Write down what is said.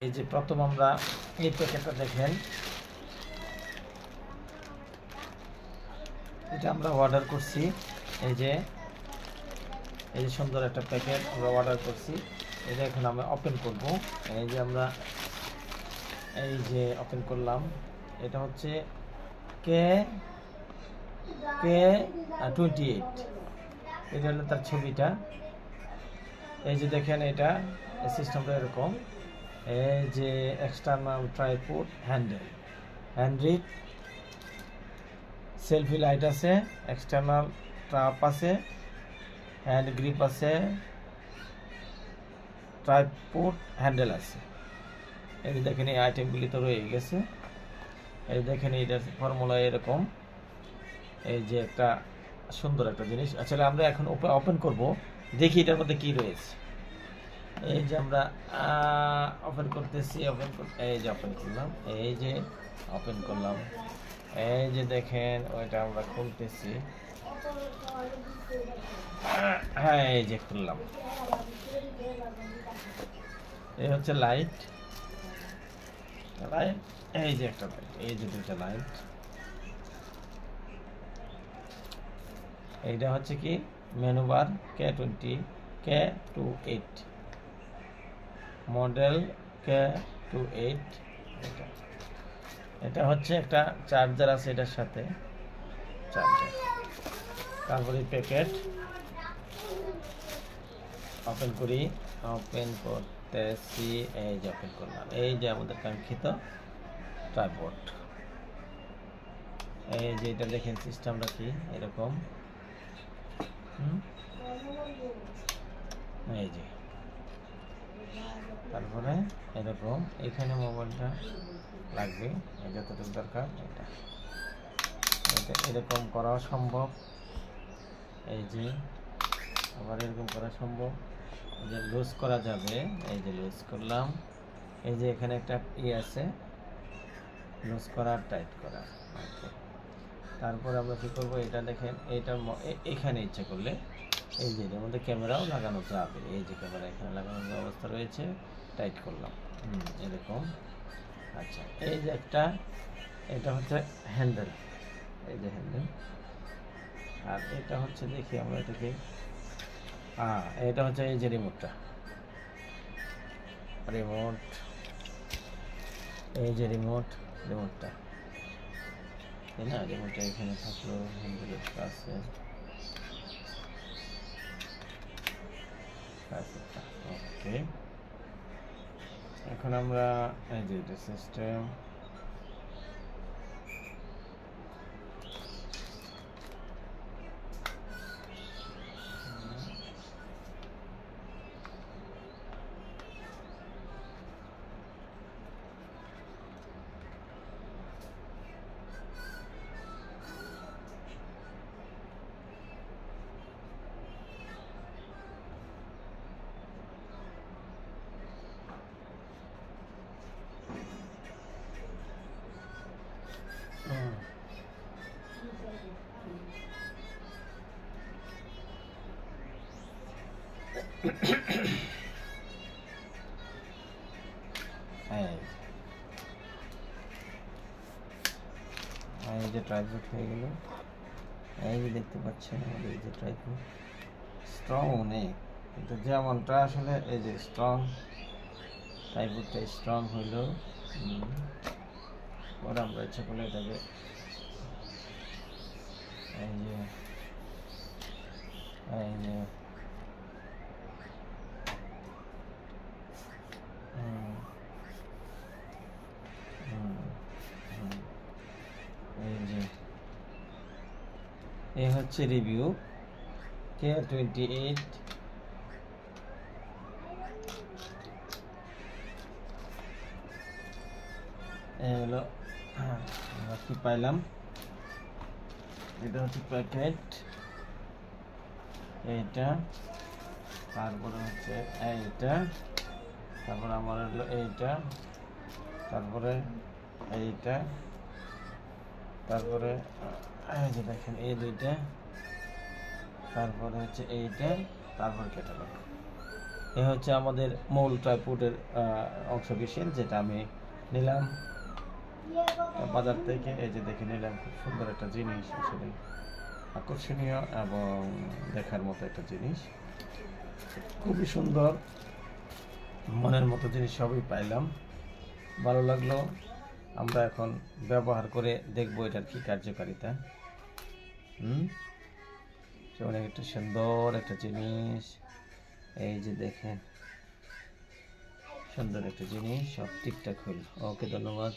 এই যে প্রথম আমরা এই প্যাকেটটা দেখেন, এটা আমরা অর্ডার করছি। এই যে সুন্দর একটা প্যাকেট আমরা অর্ডার করছি। এটা এখন আমরা ওপেন করব। এই যে আমরা ওপেন করলাম। এটা হচ্ছে K28, এটা হলো তার ছবিটা। এই যে দেখেন, এটা সিস্টেমটা এরকম। এই যে এক্সটার্নাল ট্রাইপড হ্যান্ড্রিল, সেলফি লাইট আছে, এক্সটার্নাল ট্রাপ আছে, হ্যান্ড গ্রিপ আছে, ট্রাইপড হ্যান্ডেল আছে। এই যে দেখেন, এই আইটেমগুলি তো রয়ে গেছে। এই দেখেন, এইটার ফর্মুলা এরকম। এই যে একটা সুন্দর একটা জিনিস। আসলে আমরা এখন ওপেন করব, দেখি এটার মধ্যে কি রয়েছে। এই যে আমরা ওপেন করতেছি, এই যে ওপেন করলাম, এই যে ওপেন করলাম। এই যে দেখেন, ওইটা আমরা খুলতেছি। হ্যাঁ, এই যে খুললাম। এই হচ্ছে লাইট। এই যে একটা লাইট, এই যে দুইটা লাইট। এইটা হচ্ছে কি menu bar, K28 model, K28। এটা হচ্ছে একটা চার্জার আছে এটার সাথে, চার্জার। তারপরে প্যাকেট ওপেন করি, ওপেন করতেছি। এই যে ওপেন করলাম। এই যে আমাদের কাঙ্ক্ষিত ট্রাইপড। এই যে এটা দেখেন, সিস্টেমটা কি এরকম। এই যে তারপরে এরকম, এখানে মোবাইলটা লাগবে যতটুকু দরকার। এটা এরকম করাও সম্ভব। এই যে আবার এরকম করা সম্ভব, যে লুজ করা যাবে। এই যে লুজ করলাম। এই যে এখানে একটা আছে, লুজ করা, টাইট করা। তারপর আমরা কি করব, এটা দেখেন, এইটার এখানে ইচ্ছা করলে এই যে এর মধ্যে ক্যামেরাও লাগানো যাবে। এই যে ক্যামেরা এখানে লাগানোর অবস্থা রয়েছে, টাইট করলাম এরকম। আচ্ছা, এই যে একটা, এটা হচ্ছে হ্যান্ডেল। এই যে হ্যান্ডেল। আর এটা হচ্ছে, দেখি আমরা এটাকে, এটা হচ্ছে এই যে রিমোটটা, এই যে রিমোটটা, তাই না? রিমোটটা এখানে থাকলো, হ্যান্ডেলের কাছে। ওকে, এখন আমরা এই যে এটা সিস্টেম, এই যে ট্রাইপড হয়ে গেল। এই যে দেখতে পাচ্ছেন, এই যে ট্রাইপড স্ট্রং অনেক, কিন্তু যেমনটা আসলে এই যে স্ট্রং, ট্রাইপডটা স্ট্রং হইল। পরে আমরা ইচ্ছা করলে এটাকে এই যে এই হচ্ছে রিভিউ K28। হলো আমরা কি পাইলাম, এটা হচ্ছে প্যাকেট, এইটা, তারপরে হচ্ছে এইটা, তারপরে আমার হলো এইটা, তারপরে এইটা, তারপরে এই যে দেখেন এই দুইটা, তারপরে হচ্ছে এইটা, তারপর ক্যাটালগ। এ হচ্ছে আমাদের মূল ট্রাইপডের অংশ বিশেষ, যেটা আমি নিলাম বাজার থেকে। এই যে দেখে নিলাম, খুব সুন্দর একটা জিনিস, আসলে আকর্ষণীয় এবং দেখার মতো একটা জিনিস, খুবই সুন্দর, মনের মতো জিনিস সবই পাইলাম, ভালো লাগলো। আমরা এখন ব্যবহার করে দেখবো এটার কি কার্যকারিতা। অনেক একটা সুন্দর একটা জিনিস, এই যে দেখেন, সুন্দর একটা জিনিস, সব ঠিকঠাক হইল। ওকে, ধন্যবাদ।